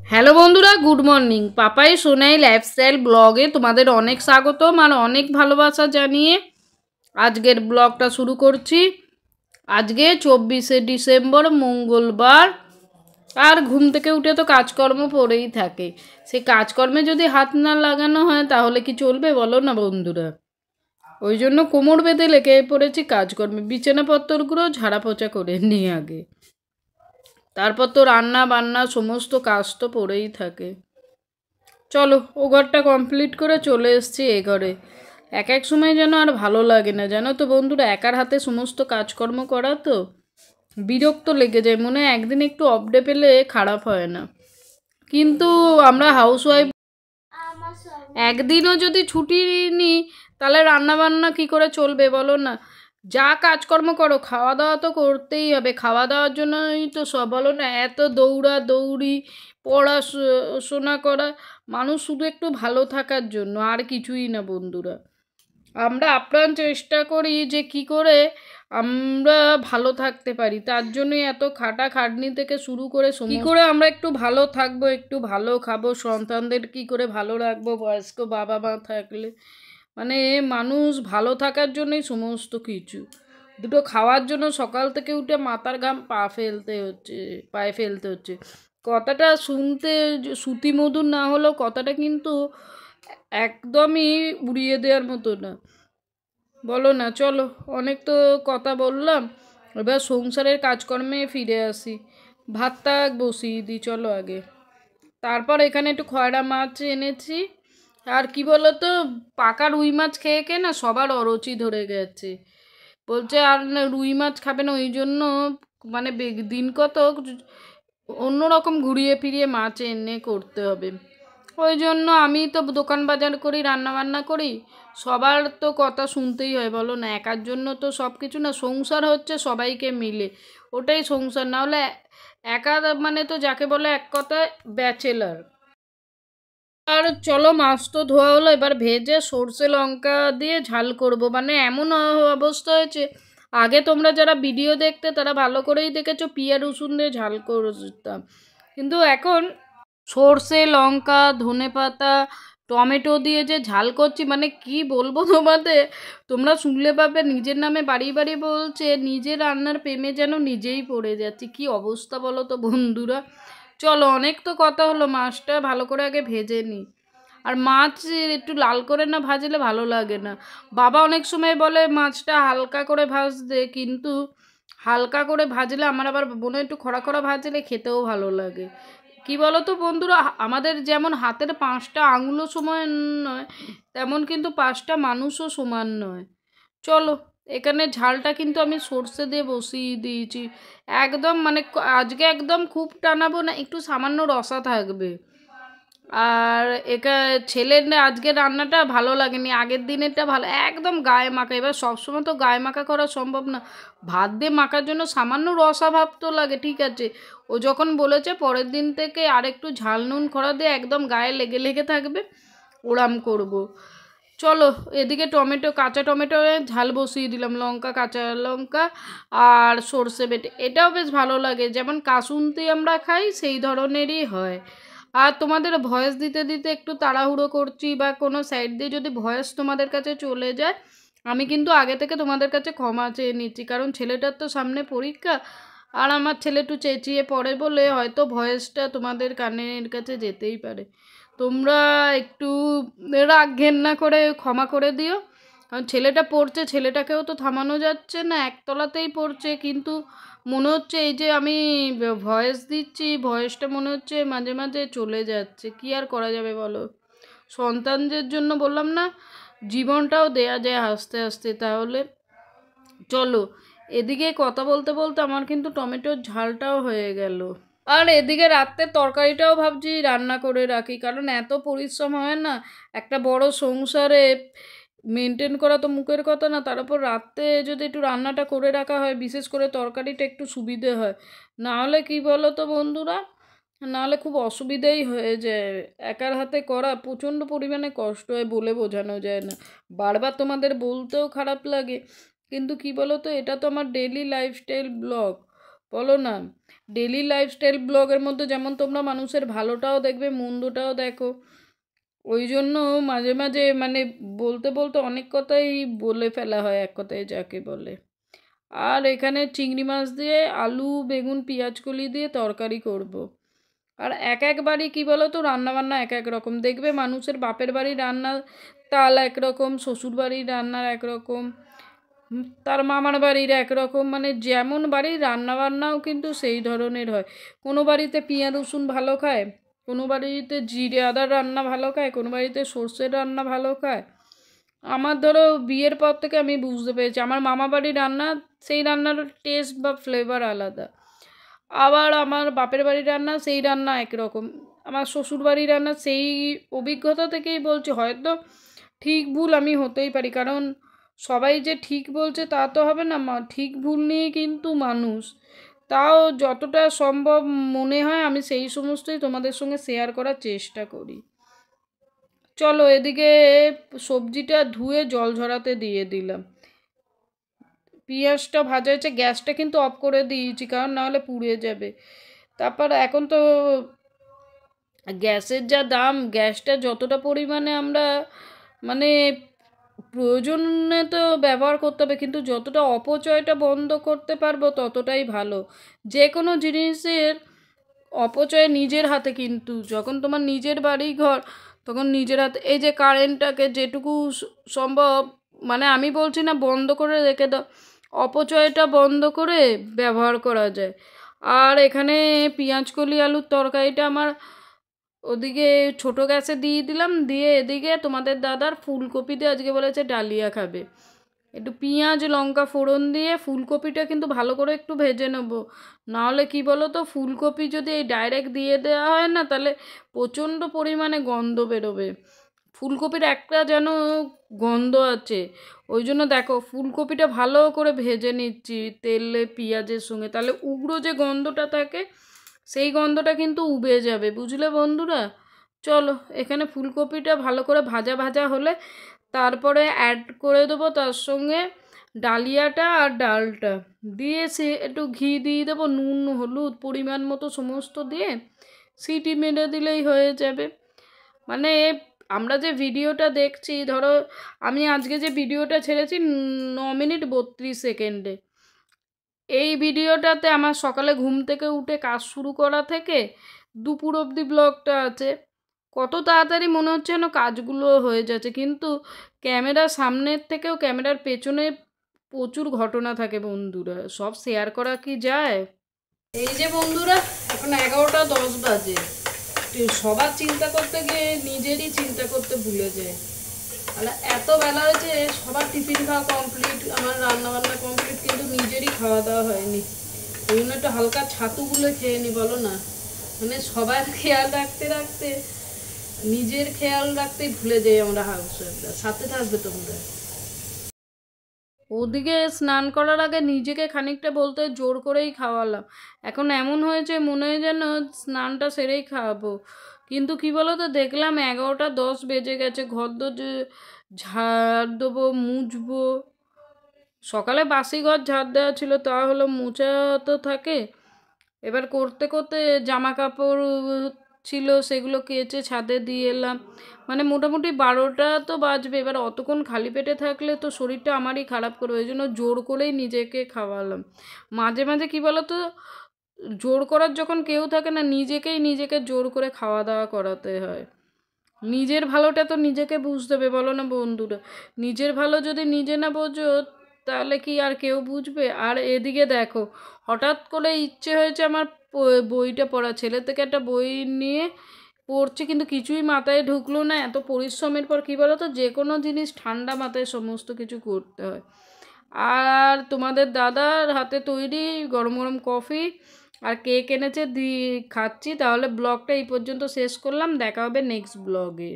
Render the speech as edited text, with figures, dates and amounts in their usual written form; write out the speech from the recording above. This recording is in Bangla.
হ্যালো বন্ধুরা, good morning. Papai Sonai lifestyle ব্লগে তোমাদের অনেক স্বাগতম আর অনেক ভালোবাসা জানিয়ে আজকের ব্লগটা শুরু করছি। আজকে 24শে ডিসেম্বর, মঙ্গলবার। আর ঘুম থেকে উঠে তো কাজকর্ম পড়েই থাকে। সেই কাজকর্মে যদি হাত না লাগানো হয় তাহলে কি চলবে বলো না বন্ধুরা। ওই জন্য কোমর বেঁধে লেগে পড়েছি কাজকর্মে। বিছানাপত্রগুলো ঝাড়া পোছা করে নিয়ে আগে, তারপর তো রান্না বান্না সমস্ত কাজ তো পড়েই থাকে। চলো ও ঘরটা কমপ্লিট করে চলে এসেছি এ ঘরে। এক এক সময় যেন আর ভালো লাগে না, জানো তো বন্ধুরা। একার হাতে সমস্ত কাজকর্ম করা তো বিরক্ত লেগে যায়, মনে হয় একদিন একটু অফ ডে পেলে খারাপ হয় না। কিন্তু আমরা হাউসওয়াইফ, একদিনও যদি ছুটি নিই তাহলে রান্নাবান্না কি করে চলবে বলো না। যা কাজকর্ম করো, খাওয়া দাওয়া তো করতেই হবে। খাওয়া দাওয়ার জন্যই তো সব, বলো না। এত দৌড়া দৌড়ি, পড়াশোনা করা, মানুষ শুধু একটু ভালো থাকার জন্য, আর কিছুই না বন্ধুরা। আমরা আপ্রাণ চেষ্টা করি যে কি করে আমরা ভালো থাকতে পারি, তার জন্যই এত খাটাখাটনি থেকে শুরু করে কি করে আমরা একটু ভালো থাকবো, একটু ভালো খাবো, সন্তানদের কি করে ভালো রাখবো, বয়স্ক বাবা মা থাকলে। মানে মানুষ ভালো থাকার জন্যই সমস্ত কিছু। দুটো খাওয়ার জন্য সকাল থেকে উঠে মাথার ঘাম পায়ে ফেলতে হচ্ছে। কথাটা শুনতে শ্রুতিমধুর না হলেও কথাটা কিন্তু একদমই উড়িয়ে দেওয়ার মতো না, বলো না। চলো, অনেক তো কথা বললাম, এবার সংসারের কাজকর্মে ফিরে আসি। ভাতটা বসিয়ে দিই চলো আগে। তারপর এখানে একটু খয়রা মাছ এনেছি। আর কি বলো তো, পাকা রুই মাছ খেয়ে খেয়ে না সবার অরুচি ধরে গেছে। বলছে আর না রুই মাছ খাবে না, ওই জন্য মানে দিন কত অন্যরকম ঘুরিয়ে ফিরিয়ে মাছ এনে করতে হবে। ওই জন্য আমি তো দোকান বাজার করি, রান্নাবান্না করি, সবার তো কথা শুনতেই হয় বলো না। একার জন্য তো সব কিছু না। সংসার হচ্ছে সবাইকে মিলে, ওটাই সংসার। না হলে একা মানে তো যাকে বলে এক কথায় ব্যাচেলার। আর চলো, মাছ তো ধোয়া হলো, এবার ভেজে সর্ষে লঙ্কা দিয়ে ঝাল করব। মানে এমন অবস্থা হয়েছে, আগে তোমরা যারা ভিডিও দেখতে তারা ভালো করেই দেখেছো পিঁয়াজ রসুন দিয়ে ঝাল করতাম, কিন্তু এখন সর্ষে লঙ্কা ধনেপাতা টমেটো দিয়ে যে ঝাল করছি, মানে কি বলবো তোমাদের। তোমরা শুনলে পাবে নিজের নামে বাড়ি বাড়ি বলছে, নিজের রান্নার প্রেমে যেন নিজেই পড়ে যাচ্ছি। কি অবস্থা বলো তো বন্ধুরা। চলো, অনেক তো কথা হলো, মাছটা ভালো করে আগে ভেজে নিই। আর মাছ একটু লাল করে না ভাজলে ভালো লাগে না। বাবা অনেক সময় বলে মাছটা হালকা করে ভাজতে, কিন্তু হালকা করে ভাজলে আমার আবার মনে হয় একটু খরা খরা ভাজলে খেতেও ভালো লাগে। কি বলো তো বন্ধুরা, আমাদের যেমন হাতের 5টা আঙুলও সমান নয়, তেমন কিন্তু 5টা মানুষও সমান নয়। চলো, এখানে ঝালটা কিন্তু আমি সর্ষে দিয়ে বসিয়ে দিয়েছি। একদম মানে আজকে একদম খুব টানাবো না, একটু সামান্য রসা থাকবে। আর ছেলের না আজকে রান্নাটা ভালো লাগেনি, আগের দিনেরটা ভালো, একদম গায়ে মাখা। এবার সবসময় তো গায়ে মাখা করা সম্ভব না, ভাত দিয়ে মাখার জন্য সামান্য রসা ভাব তো লাগে, ঠিক আছে। ও যখন বলেছে পরের দিন থেকে আর একটু ঝাল নুন খরা দিয়ে একদম গায়ে লেগে লেগে থাকবে, ওরাম করব। চলো, এদিকে কাঁচা টমেটো ঝাল বসিয়ে দিলাম, লঙ্কা কাঁচা লঙ্কা আর সর্ষে বেটে। এটাও বেশ ভালো লাগে, যেমন কাসুন্দি আমরা খাই সেই ধরনেরই হয়। আর তোমাদের ভয়েস দিতে দিতে একটু তাড়াহুড়ো করছি, বা কোনো সাইড দিয়ে যদি ভয়েস তোমাদের কাছে চলে যায়, আমি কিন্তু আগে থেকে তোমাদের কাছে ক্ষমা চেয়ে নিচ্ছি। কারণ ছেলেটার তো সামনে পরীক্ষা, আর আমার ছেলে একটু চেঁচিয়ে পড়ে বলে হয়তো ভয়েসটা তোমাদের কানের কাছে যেতেই পারে। তোমরা একটু রাগ ঘেন্না করে ক্ষমা করে দিও। কারণ ছেলেটা পড়ছে, ছেলেটাকেও তো থামানো যাচ্ছে না, একতলাতেই পড়ছে, কিন্তু মনে হচ্ছে এই যে আমি ভয়েস দিচ্ছি, ভয়েসটা মনে হচ্ছে মাঝে মাঝে চলে যাচ্ছে। কি আর করা যাবে বলো, সন্তানদের জন্য বললাম না, জীবনটাও দেয়া যায় হাসতে হাসতে। তাহলে চলো, এদিকে কথা বলতে বলতে আমার কিন্তু টমেটোর ঝালটাও হয়ে গেল। আর এদিকে রাত্রের তরকারিটাও ভাবছি রান্না করে রাখি, কারণ এত পরিশ্রম হয় না একটা বড় সংসারে মেনটেন করা, তো মুখের কথা না। তার উপর রাত্রে যদি একটু রান্নাটা করে রাখা হয়, বিশেষ করে তরকারিটা একটু সুবিধে হয়। না হলে কি বলো তো বন্ধুরা, নাহলে খুব অসুবিধাই হয়ে যায়। একার হাতে করা প্রচণ্ড পরিমাণে কষ্ট হয়, বলে বোঝানো যায় না। বারবার তোমাদের বলতেও খারাপ লাগে, কিন্তু কি বলো তো, এটা তো আমার ডেইলি লাইফস্টাইল ব্লগ। বলো না? ডেলি লাইফস্টাইল ব্লগের মধ্যে যেমন তোমরা মানুষের ভালোটাও দেখবে, মন্দটাও দেখো। ওই জন্য মাঝে মাঝে মানে বলতে বলতে অনেক কথাই বলে ফেলা হয়, এক কথায় যাকে বলে। আর এখানে চিংড়ি মাছ দিয়ে আলু বেগুন পেঁয়াজকলি দিয়ে তরকারি করব। আর এক এক বাড়ি কী বলো তো, রান্নাবান্না এক এক রকম। দেখবে মানুষের বাপের বাড়ির রান্না তাল একরকম, শ্বশুর বাড়ির রান্নার একরকম, তার মামার বাড়ির একরকম, মানে যেমন বাড়ির রান্নাবান্নাও কিন্তু সেই ধরনের হয়। কোনো বাড়িতে পেঁয়াজ রসুন ভালো খায়, কোনো বাড়িতে জিরে আদার রান্না ভালো খায়, কোনো বাড়িতে সর্ষের রান্না ভালো খায়। আমার ধরো বিয়ের পর থেকে আমি বুঝতে পেরেছি আমার মামা বাড়ির রান্না, সেই রান্নার টেস্ট বা ফ্লেভার আলাদা। আবার আমার বাপের বাড়ির রান্না, সেই রান্না একরকম। আমার শ্বশুর বাড়ির রান্না, সেই অভিজ্ঞতা থেকেই বলছি। হয়তো ঠিক ভুল আমি হতেই পারি, কারণ সবাই যে ঠিক বলছে তা তো হবে না, ঠিক ভুল নিয়ে কিন্তু মানুষ। তাও যতটা সম্ভব মনে হয় আমি সেই সমস্তই তোমাদের সঙ্গে শেয়ার করার চেষ্টা করি। চলো, এদিকে সবজিটা ধুয়ে জল ঝরাতে দিয়ে দিলাম। পেঁয়াজটা ভাজা হয়েছে, গ্যাসটা কিন্তু অফ করে দিয়েছি, কারণ নাহলে পুড়ে যাবে। তারপর এখন তো গ্যাসের যা দাম, গ্যাসটা যতটা পরিমাণে আমরা মানে প্রয়োজনে তো ব্যবহার করতে হবে, কিন্তু যতটা অপচয়টা বন্ধ করতে পারবো ততটাই ভালো। যে কোনো জিনিসের অপচয় নিজের হাতে, কিন্তু যখন তোমার নিজের বাড়ি ঘর তখন নিজের হাতে। এই যে কারেন্টটাকে যেটুকু সম্ভব, মানে আমি বলছি না বন্ধ করে রেখে দাও, অপচয়টা বন্ধ করে ব্যবহার করা যায়। আর এখানে পেঁয়াজকলি আলুর তরকারিটা আমার ওদিকে ছোটো গ্যাসে দিয়ে দিলাম, দিয়ে এদিকে তোমাদের দাদার ফুলকপি দিয়ে আজকে বলেছে ডালিয়া খাবে। একটু পেঁয়াজ লঙ্কা ফোড়ন দিয়ে ফুলকপিটা কিন্তু ভালো করে একটু ভেজে নেবো। নাহলে কি বলো তো, ফুলকপি যদি এই ডাইরেক্ট দিয়ে দেওয়া হয় না, তাহলে প্রচণ্ড পরিমাণে গন্ধ বেরোবে। ফুলকপির একটা যেন গন্ধ আছে। ওই জন্য দেখো ফুলকপিটা ভালো করে ভেজে নিচ্ছি তেলে পেঁয়াজের সঙ্গে, তাহলে উগ্র যে গন্ধটা থাকে সেই গন্ধটা কিন্তু উবে যাবে, বুঝলে বন্ধুরা? চলো, এখানে ফুলকপিটা ভালো করে ভাজা ভাজা হলে তারপরে অ্যাড করে দেবো তার সঙ্গে ডালিয়াটা আর ডালটা দিয়ে, সে একটু ঘি দিয়ে দেবো, নুন হলুদ পরিমাণ মতো সমস্ত দিয়ে সিটি মেরে দিলেই হয়ে যাবে। মানে আমরা যে ভিডিওটা দেখছি, ধরো আমি আজকে যে ভিডিওটা ছেড়েছি 9 মিনিট 32 সেকেন্ডে, এই ভিডিওটাতে আমার সকালে ঘুম থেকে উঠে কাজ শুরু করা থেকে দুপুর অবধি ব্লগটা আছে। কত তাড়াতাড়ি মনে হচ্ছে যেন কাজগুলো হয়ে যাচ্ছে, কিন্তু ক্যামেরার সামনের থেকেও ক্যামেরার পেছনে প্রচুর ঘটনা থাকে বন্ধুরা, সব শেয়ার করা কি যায়? এই যে বন্ধুরা, এখন 11টা 10 বাজে। সবার চিন্তা করতে গিয়ে নিজেরই চিন্তা করতে ভুলে যায়। তাহলে এত বেলা হয়েছে, সবার টিফিন খাওয়া কমপ্লিট, আমার রান্নাবান্না কমপ্লিট, কিন্তু নিজেরই খাওয়া দাওয়া হয়নি। ওই জন্য একটু হালকা ছাতুগুলো খেয়ে নি, বলো না? মানে সবার খেয়াল রাখতে রাখতে নিজের খেয়াল রাখতেই ভুলে যাই আমরা হাউসওয়াইফরা। সাথে থাকবে তোমরা। ওদিকে স্নান করার আগে নিজেকে খানিকটা বলতে জোর করেই খাওয়ালাম। এখন এমন হয়েছে মনে হয় যেন স্নানটা সেরেই খাওয়াবো, কিন্তু কি বলো তো, দেখলাম 11টা 10 বেজে গেছে। ঘর দর ঝাড় দেবো, মুছবো। সকালে বাসি ঘর ঝাড় দেওয়া ছিল, তা হলো মোছা তো থাকে। এবার করতে করতে জামা কাপড় ছিল, সেগুলো কেচে ছাদে দিয়ে এলাম। মানে মোটামুটি 12টা তো বাজবে। এবার অতক্ষণ খালি পেটে থাকলে তো শরীরটা আমারই খারাপ করবে, ওই জন্য জোর করেই নিজেকে খাওয়ালাম। মাঝে মাঝে কী বলো তো, জোর করার যখন কেউ থাকে না, নিজেকে জোর করে খাওয়া দাওয়া করাতে হয়। নিজের ভালোটা তো নিজেকে বুঝতে হবে, বলো না বন্ধুরা? নিজের ভালো যদি নিজে না বোঝো, তাহলে কি আর কেউ বুঝবে? আর এদিকে দেখো, হঠাৎ করে ইচ্ছে হয়েছে আমার বইটা পড়া, ছেলে থেকে একটা বই নিয়ে পড়ছি, কিন্তু কিছুই মাথায় ঢুকলো না। এত পরিশ্রমের পর কী বলো তো, যে কোনো জিনিস ঠান্ডা মাথায় সমস্ত কিছু করতে হয়। আর তোমাদের দাদার হাতে তৈরি গরম গরম কফি আর কেক এনেছে, খাচ্ছি। তাহলে ব্লগটা এই পর্যন্ত শেষ করলাম, দেখা হবে নেক্সট ব্লগে।